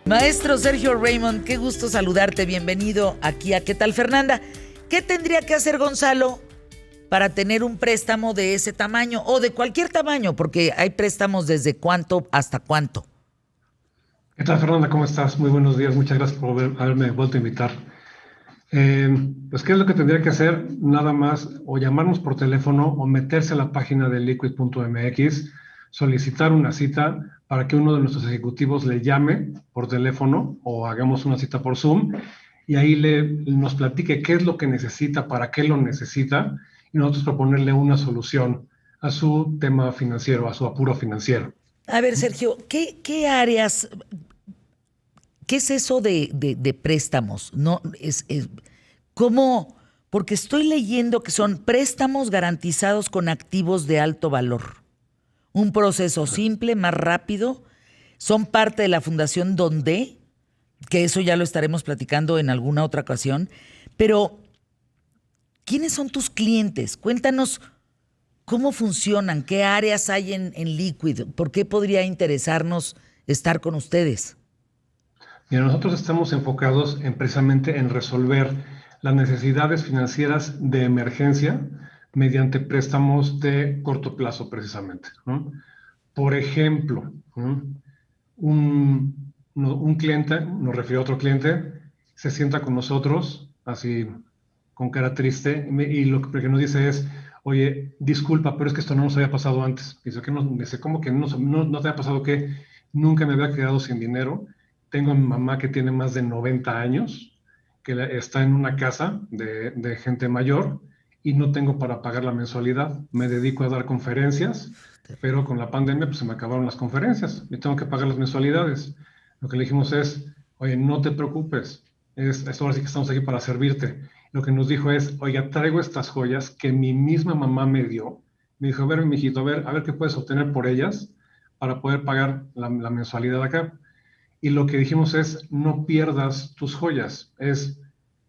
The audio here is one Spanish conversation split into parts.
Maestro Sergio Raymond, qué gusto saludarte, bienvenido aquí a ¿Qué tal, Fernanda? ¿Qué tendría que hacer Gonzalo para tener un préstamo de ese tamaño o de cualquier tamaño? Porque hay préstamos desde cuánto hasta cuánto. ¿Qué tal, Fernanda? ¿Cómo estás? Muy buenos días. Muchas gracias por haberme vuelto a invitar. Pues, ¿qué es lo que tendría que hacer? Nada más o llamarnos por teléfono o meterse a la página de liquid.mx, solicitar una cita para que uno de nuestros ejecutivos le llame por teléfono o hagamos una cita por Zoom y ahí nos platique qué es lo que necesita, para qué lo necesita y nosotros proponerle una solución a su tema financiero, a su apuro financiero. A ver, Sergio, ¿qué áreas, qué es eso de préstamos? No, ¿cómo? Porque estoy leyendo que son préstamos garantizados con activos de alto valor. Un proceso simple, más rápido. Son parte de la Fundación Donde, que eso ya lo estaremos platicando en alguna otra ocasión. Pero, ¿quiénes son tus clientes? Cuéntanos cómo funcionan, qué áreas hay en Liquid, por qué podría interesarnos estar con ustedes. Mira, nosotros estamos enfocados precisamente en resolver las necesidades financieras de emergencia mediante préstamos de corto plazo, precisamente, ¿no? Por ejemplo, ¿no? un cliente, nos refirió a otro cliente, se sienta con nosotros, así con cara triste, y lo que nos dice es, oye, disculpa, pero es que esto no nos había pasado antes. Dice, dice ¿cómo que no te ha pasado que nunca me había quedado sin dinero? Tengo a mi mamá que tiene más de 90 años, que está en una casa de gente mayor y no tengo para pagar la mensualidad. Me dedico a dar conferencias, pero con la pandemia pues se me acabaron las conferencias y tengo que pagar las mensualidades. Lo que le dijimos es, oye, no te preocupes, ahora sí que estamos aquí para servirte. Lo que nos dijo es, oiga, traigo estas joyas que mi misma mamá me dio. Me dijo, a ver, mijito, a ver qué puedes obtener por ellas para poder pagar la mensualidad acá. Y lo que dijimos es, no pierdas tus joyas.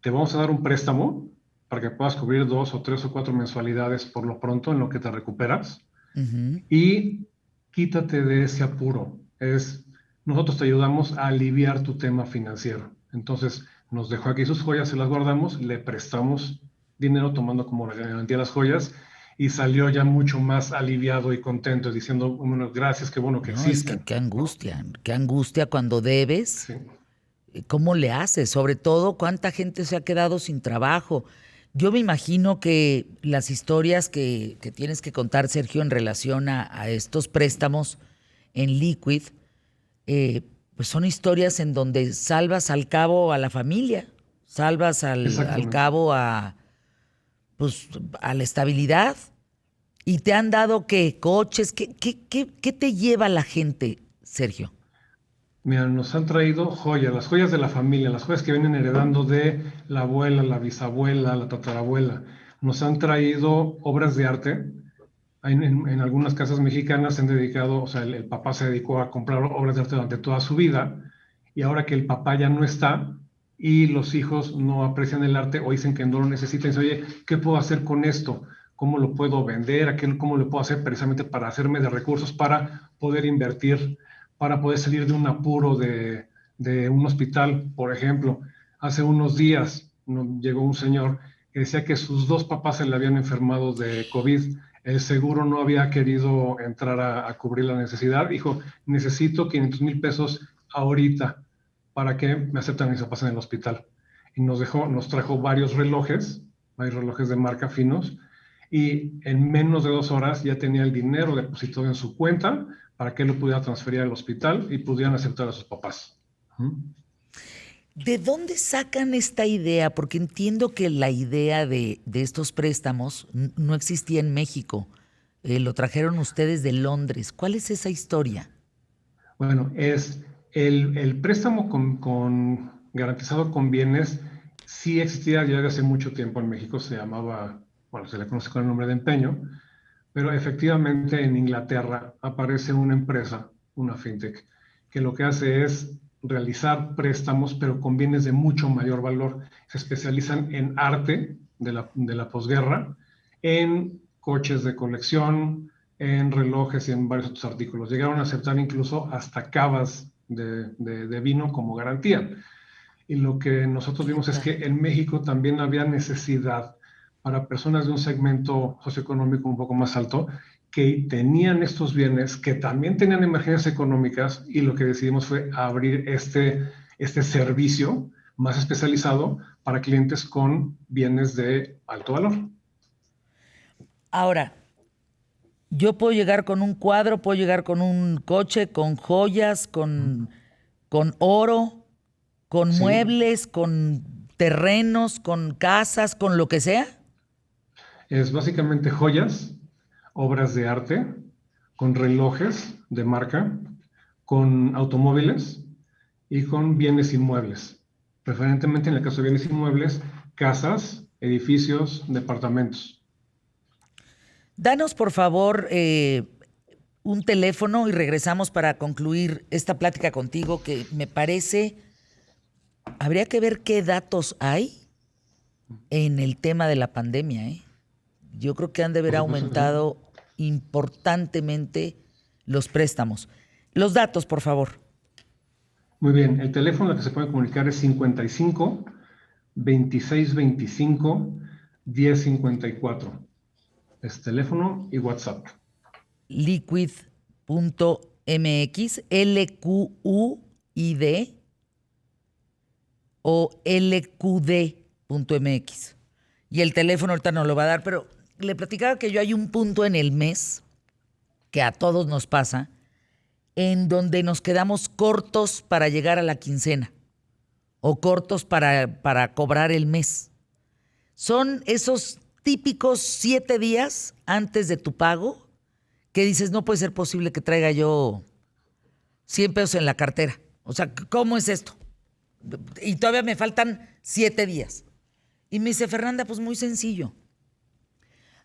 Te vamos a dar un préstamo para que puedas cubrir 2 o 3 o 4 mensualidades por lo pronto en lo que te recuperas. Ujú. Y quítate de ese apuro. Nosotros te ayudamos a aliviar tu tema financiero. Entonces, nos dejó aquí sus joyas, se las guardamos, le prestamos dinero tomando como garantía las joyas y salió ya mucho más aliviado y contento diciendo, bueno, gracias, qué bueno que No, es que existen, ¿no? qué angustia cuando debes. Sí. ¿Cómo le haces? Sobre todo, ¿cuánta gente se ha quedado sin trabajo? Yo me imagino que las historias que tienes que contar, Sergio, en relación a estos préstamos en Liquid, pues son historias en donde salvas al cabo a la familia, salvas al Exactamente. cabo pues, a la estabilidad. ¿Y te han dado qué? ¿Coches? ¿Qué te lleva la gente, Sergio? Mira, nos han traído joyas, las joyas de la familia, las joyas que vienen heredando de la abuela, la bisabuela, la tatarabuela. Nos han traído obras de arte. En algunas casas mexicanas se han dedicado, o sea, el papá se dedicó a comprar obras de arte durante toda su vida y ahora que el papá ya no está y los hijos no aprecian el arte o dicen que no lo necesitan, dicen, oye, ¿qué puedo hacer con esto? ¿Cómo lo puedo vender? ¿Cómo lo puedo hacer precisamente para hacerme de recursos para poder invertir, para poder salir de un apuro de un hospital? Por ejemplo, hace unos días llegó un señor que decía que sus dos papás se le habían enfermado de COVID. El seguro no había querido entrar a cubrir la necesidad. Dijo, necesito 500,000 pesos ahorita para que me acepten mis papás en el hospital. Y nos trajo varios relojes de marca finos, y en menos de 2 horas ya tenía el dinero depositado en su cuenta para que él lo pudiera transferir al hospital y pudieran aceptar a sus papás. ¿Mm? ¿De dónde sacan esta idea? Porque entiendo que la idea de estos préstamos no existía en México. Lo trajeron ustedes de Londres. ¿Cuál es esa historia? Bueno, es el préstamo garantizado con bienes, sí existía ya desde hace mucho tiempo en México, bueno, se le conoce con el nombre de empeño, pero efectivamente en Inglaterra aparece una empresa, una fintech, que lo que hace es realizar préstamos, pero con bienes de mucho mayor valor. Se especializan en arte de la posguerra, en coches de colección, en relojes y en varios otros artículos. Llegaron a aceptar incluso hasta cavas de vino como garantía. Y lo que nosotros vimos es que en México también había necesidad para personas de un segmento socioeconómico un poco más alto que tenían estos bienes, que también tenían emergencias económicas, y lo que decidimos fue abrir este servicio más especializado para clientes con bienes de alto valor. Ahora, yo puedo llegar con un cuadro, puedo llegar con un coche, con joyas, con oro, con Sí, muebles, con terrenos, con casas, con lo que sea. es básicamente joyas, obras de arte, con relojes de marca, con automóviles y con bienes inmuebles. Preferentemente en el caso de bienes inmuebles, casas, edificios, departamentos. Danos, por favor, un teléfono y regresamos para concluir esta plática contigo que me parece, habría que ver qué datos hay en el tema de la pandemia, ¿eh? Yo creo que han de haber Por supuesto que sí. aumentado importantemente los préstamos. Los datos, por favor. Muy bien, el teléfono al que se puede comunicar es 55 26 25 10 54. Es teléfono y WhatsApp. Liquid.mx, LQUID o LQD.mx. Y el teléfono ahorita no lo va a dar, pero le platicaba que yo hay un punto en el mes que a todos nos pasa, en donde nos quedamos cortos para llegar a la quincena o cortos para cobrar el mes. Son esos típicos 7 días antes de tu pago que dices, no puede ser posible que traiga yo 100 pesos en la cartera. O sea, ¿cómo es esto? Y todavía me faltan 7 días. Y me dice, Fernanda, pues muy sencillo.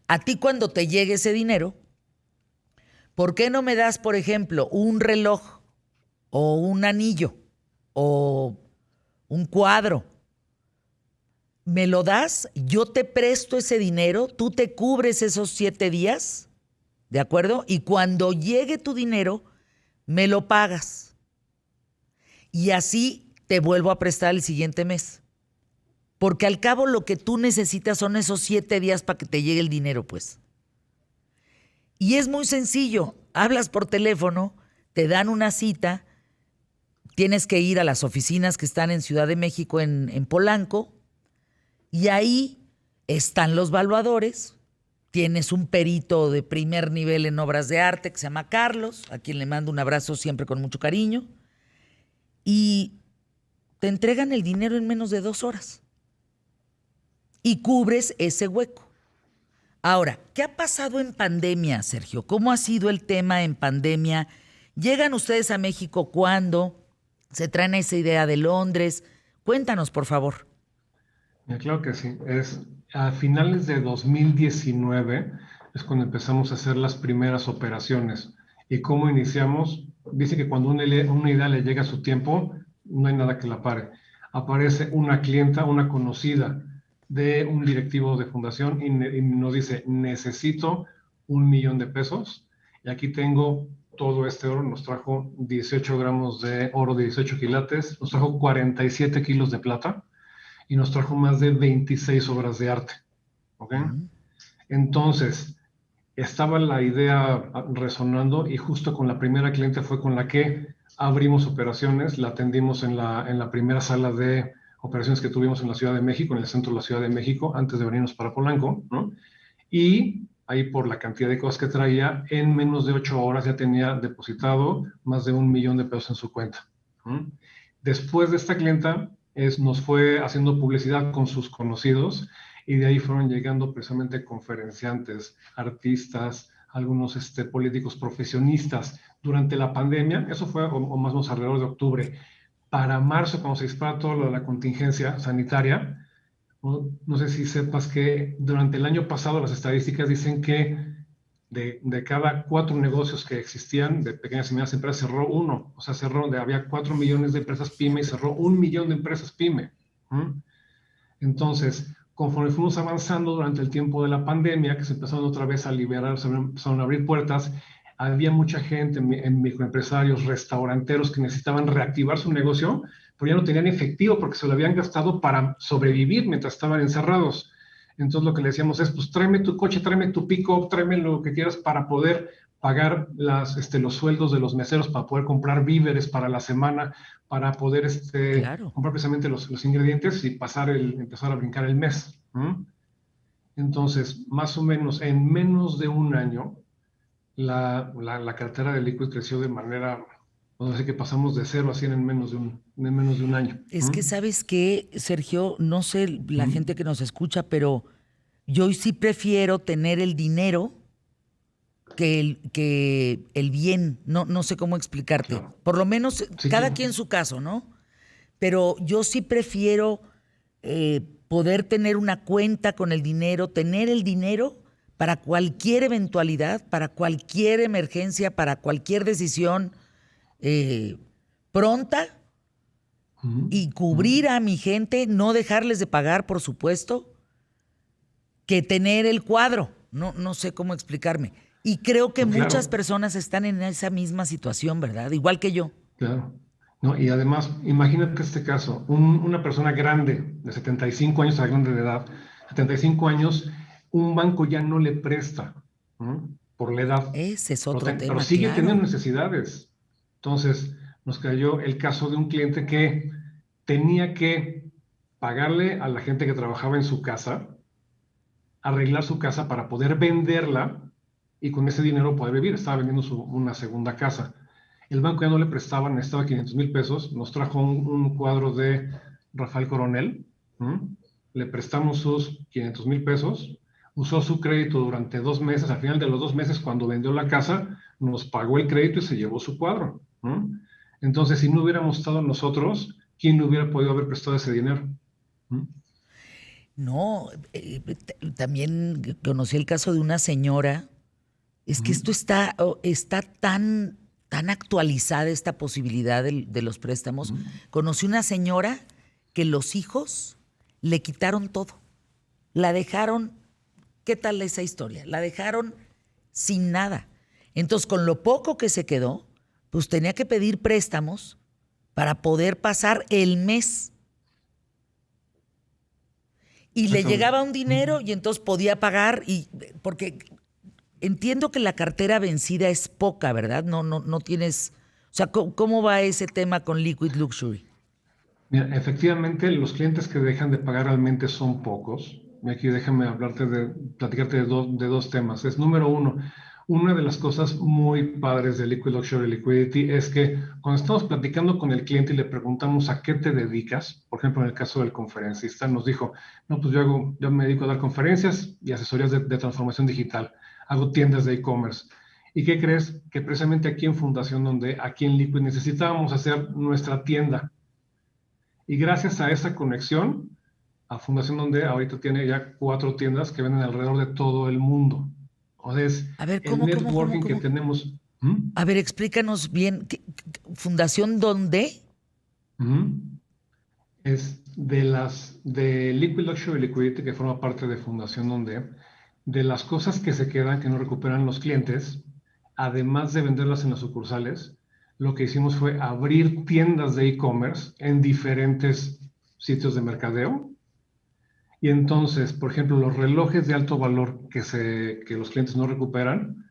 A ti cuando te llegue ese dinero, ¿por qué no me das, por ejemplo, un reloj o un anillo o un cuadro? Me lo das, yo te presto ese dinero, tú te cubres esos 7 días, ¿de acuerdo? Y cuando llegue tu dinero, me lo pagas. Y así te vuelvo a prestar el siguiente mes. Porque al cabo lo que tú necesitas son esos 7 días para que te llegue el dinero, pues. Y es muy sencillo. Hablas por teléfono, te dan una cita, tienes que ir a las oficinas que están en Ciudad de México, en Polanco, y ahí están los valuadores. Tienes un perito de primer nivel en obras de arte que se llama Carlos, a quien le mando un abrazo siempre con mucho cariño, y te entregan el dinero en menos de 2 horas. Y cubres ese hueco. Ahora, ¿qué ha pasado en pandemia, Sergio? ¿Cómo ha sido el tema en pandemia? ¿Llegan ustedes a México cuándo? ¿Se traen esa idea de Londres? Cuéntanos, por favor. Claro que sí. Es a finales de 2019 es cuando empezamos a hacer las primeras operaciones. ¿Y cómo iniciamos? Dice que cuando una idea le llega a su tiempo, no hay nada que la pare. Aparece una clienta, una conocida de un directivo de fundación y nos dice, necesito 1 millón de pesos. Y aquí tengo todo este oro. Nos trajo 18 gramos de oro de 18 quilates, nos trajo 47 kilos de plata y nos trajo más de 26 obras de arte. ¿Ok? Entonces, estaba la idea resonando y justo con la primera cliente fue con la que abrimos operaciones, la atendimos en la primera sala de operaciones que tuvimos en la Ciudad de México, en el centro de la Ciudad de México, antes de venirnos para Polanco, ¿no? Y ahí por la cantidad de cosas que traía, en menos de 8 horas ya tenía depositado más de 1 millón de pesos en su cuenta. ¿No? Después de esta clienta, nos fue haciendo publicidad con sus conocidos y de ahí fueron llegando precisamente conferenciantes, artistas, algunos políticos profesionistas. Durante la pandemia, eso fue o más o menos alrededor de octubre, para marzo, cuando se dispara todo lo de la contingencia sanitaria, no sé si sepas que durante el año pasado las estadísticas dicen que de cada 4 negocios que existían, de pequeñas y medianas empresas, cerró uno. O sea, había 4 millones de empresas pyme y cerró 1 millón de empresas pyme. Entonces, conforme fuimos avanzando durante el tiempo de la pandemia, que se empezaron otra vez a liberar, se empezaron a abrir puertas, Había mucha gente, en microempresarios, restauranteros que necesitaban reactivar su negocio, pero ya no tenían efectivo porque se lo habían gastado para sobrevivir mientras estaban encerrados. Entonces lo que le decíamos es, pues tráeme tu coche, tráeme tu pick-up, tráeme lo que quieras para poder pagar los sueldos de los meseros, para poder comprar víveres para la semana, para poder Claro. comprar precisamente los ingredientes y empezar a brincar el mes. Entonces, más o menos, en menos de un año, la cartera de Liquid creció de manera, vamos a decir que pasamos de 0 a 100 en menos de un año. Es que, ¿sabes qué, Sergio? No sé la gente ¿Mm? que nos escucha, pero yo sí prefiero tener el dinero que el bien. No, no sé cómo explicarte. Claro. Por lo menos Sí, cada claro. quien su caso, ¿no? Pero yo sí prefiero poder tener una cuenta con el dinero, tener el dinero para cualquier eventualidad, para cualquier emergencia, para cualquier decisión eh, pronta y cubrir a mi gente, no dejarles de pagar, por supuesto, que tener el cuadro. No, no sé cómo explicarme. Y creo que No, muchas claro, personas están en esa misma situación, ¿verdad? Igual que yo. claro. No, y además, imagínate este caso, una persona grande, de 75 años a grande de edad, 75 años, un banco ya no le presta, por la edad, Ese es pero, otro pero tema, sigue teniendo claro. necesidades. Entonces, nos cayó el caso de un cliente que tenía que pagarle a la gente que trabajaba en su casa, arreglar su casa para poder venderla y con ese dinero poder vivir. Estaba vendiendo una segunda casa. El banco ya no le prestaba, necesitaba 500,000 pesos. Nos trajo un cuadro de Rafael Coronel. Le prestamos sus 500,000 pesos. Usó su crédito durante 2 meses. Al final de los 2 meses, cuando vendió la casa, nos pagó el crédito y se llevó su cuadro. Entonces, si no hubiéramos estado nosotros, ¿quién le hubiera podido haber prestado ese dinero? ¿Mm? No, también conocí el caso de una señora. Es que esto está tan actualizada, esta posibilidad de los préstamos. Conocí una señora que los hijos le quitaron todo. La dejaron, ¿qué tal esa historia? La dejaron sin nada. Entonces, con lo poco que se quedó, pues tenía que pedir préstamos para poder pasar el mes. Y le Exactamente. llegaba un dinero y entonces podía pagar porque entiendo que la cartera vencida es poca, ¿verdad? No, no, no tienes. O sea, ¿cómo va ese tema con Liquid Luxury? Mira, efectivamente, los clientes que dejan de pagar realmente son pocos. Y aquí déjame platicarte de dos temas. Es número uno, una de las cosas muy padres de Liquid Luxury Liquidity es que cuando estamos platicando con el cliente y le preguntamos a qué te dedicas, por ejemplo, en el caso del conferencista, nos dijo, no, pues yo me dedico a dar conferencias y asesorías de transformación digital. Hago tiendas de e-commerce. ¿Y qué crees? Que precisamente aquí en Fundación Donde, aquí en Liquid, necesitábamos hacer nuestra tienda. Y gracias a esa conexión, a Fundación Donde ahorita tiene ya 4 tiendas que venden alrededor de todo el mundo. O sea, es A ver, el networking que ¿cómo? tenemos. A ver, explícanos bien. ¿Fundación dónde? ¿Mm? Es de Liquid Luxury Liquidity, que forma parte de Fundación Donde, de las cosas que se quedan, que no recuperan los clientes, además de venderlas en las sucursales, lo que hicimos fue abrir tiendas de e-commerce en diferentes sitios de mercadeo. Y entonces, por ejemplo, los relojes de alto valor que los clientes no recuperan,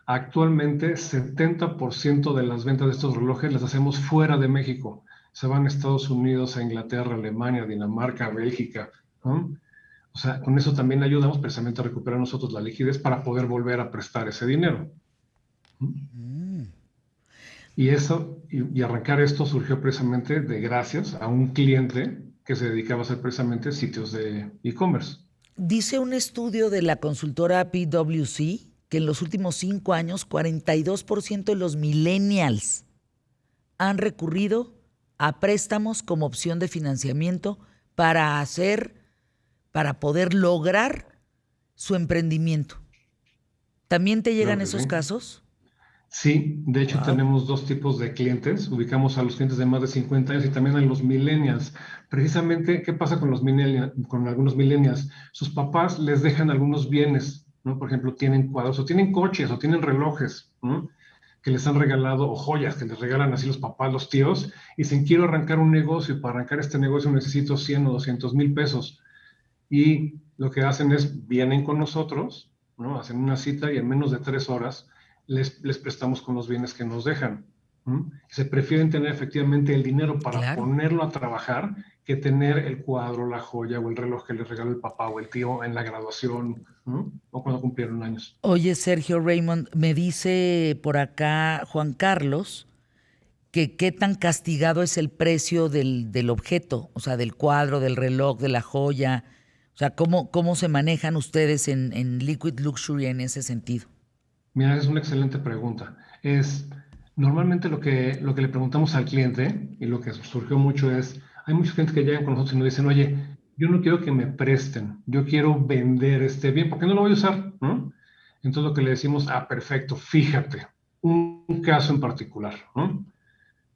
actualmente 70% de las ventas de estos relojes las hacemos fuera de México. Se van a Estados Unidos, a Inglaterra, Alemania, Dinamarca, Bélgica, ¿no? O sea, con eso también ayudamos precisamente a recuperar nosotros la liquidez para poder volver a prestar ese dinero. ¿No? Y y arrancar esto surgió precisamente de gracias a un cliente que se dedicaba a hacer precisamente sitios de e-commerce. Dice un estudio de la consultora PwC que en los últimos 5 años, 42% de los millennials han recurrido a préstamos como opción de financiamiento para para poder lograr su emprendimiento. ¿También te Claro llegan que esos sí. casos? Sí, de hecho Wow. tenemos dos tipos de clientes. Ubicamos a los clientes de más de 50 años y también a los millennials. Precisamente, ¿qué pasa con con algunos millennials? Sus papás les dejan algunos bienes, ¿no? Por ejemplo, tienen cuadros o tienen coches o tienen relojes, ¿no? que les han regalado, o joyas que les regalan así los papás, los tíos, y dicen, quiero arrancar un negocio, y para arrancar este negocio necesito 100 o 200 mil pesos. Y lo que hacen es, vienen con nosotros, ¿no? Hacen una cita y en menos de 3 horas les prestamos con los bienes que nos dejan. Se prefieren tener efectivamente el dinero para ponerlo a trabajar que tener el cuadro, la joya o el reloj que les regaló el papá o el tío en la graduación, ¿no? O cuando cumplieron años. Oye, Sergio Raymond, me dice por acá Juan Carlos que qué tan castigado es el precio del objeto, o sea, del cuadro, del reloj, de la joya. O sea, ¿cómo se manejan ustedes en Liquid Luxury en ese sentido? Mira, es una excelente pregunta. Normalmente lo que le preguntamos al cliente, y lo que surgió mucho es, hay mucha gente que llega con nosotros y nos dicen, oye, yo no quiero que me presten, yo quiero vender este bien, porque no lo voy a usar, ¿no? Entonces lo que le decimos, perfecto, fíjate, un caso en particular, ¿no?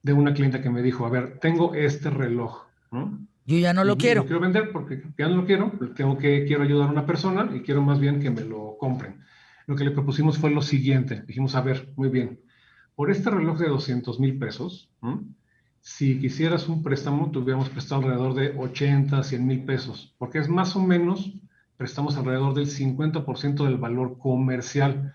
De una clienta que me dijo, a ver, tengo este reloj, ¿no? Yo ya no lo Y lo quiero. quiero vender porque ya no lo quiero, quiero ayudar a una persona y quiero más bien que me lo compren. Lo que le propusimos fue lo siguiente, dijimos, a ver, muy bien, por este reloj de 200 mil pesos, ¿no? Si quisieras un préstamo, te hubiéramos prestado alrededor de 80, 100 mil pesos, porque es más o menos, prestamos alrededor del 50% del valor comercial.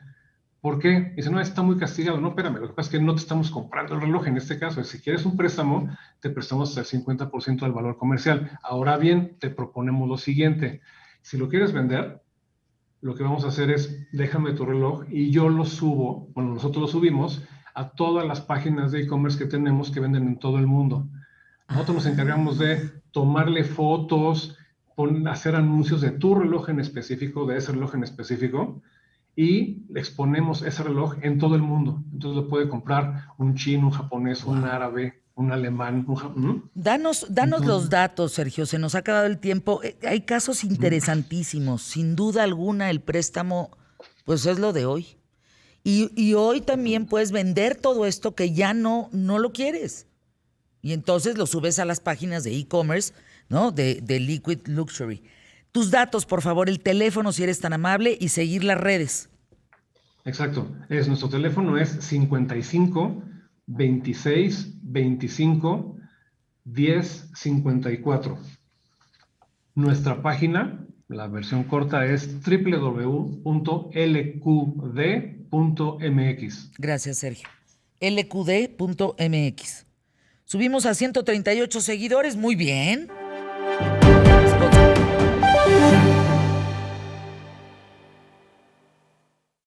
¿Por qué? Dice, no, está muy castigado. No, espérame, lo que pasa es que no te estamos comprando el reloj en este caso. Si quieres un préstamo, te prestamos el 50% del valor comercial. Ahora bien, te proponemos lo siguiente. Si lo quieres vender, lo que vamos a hacer es, déjame tu reloj y yo lo subo, bueno, nosotros lo subimos a todas las páginas de e-commerce que tenemos que venden en todo el mundo. Nosotros nos encargamos de tomarle fotos, hacer anuncios de tu reloj en específico, de ese reloj en específico, y exponemos ese reloj en todo el mundo. Entonces lo puede comprar un chino, un japonés, un árabe, un alemán. Danos Entonces, los datos, Sergio, se nos ha acabado el tiempo. Hay casos interesantísimos. Sin duda alguna, el préstamo, pues es lo de hoy. Y hoy también puedes vender todo esto que ya no lo quieres. Y entonces lo subes a las páginas de e-commerce, ¿no? De Liquid Luxury. Tus datos, por favor, el teléfono, si eres tan amable, y seguir las redes. exacto. Nuestro teléfono es 55 26 25 10 54. Nuestra página, la versión corta, es www.lqd.mx. Gracias, Sergio. lqd.mx. Subimos a 138 seguidores, muy bien.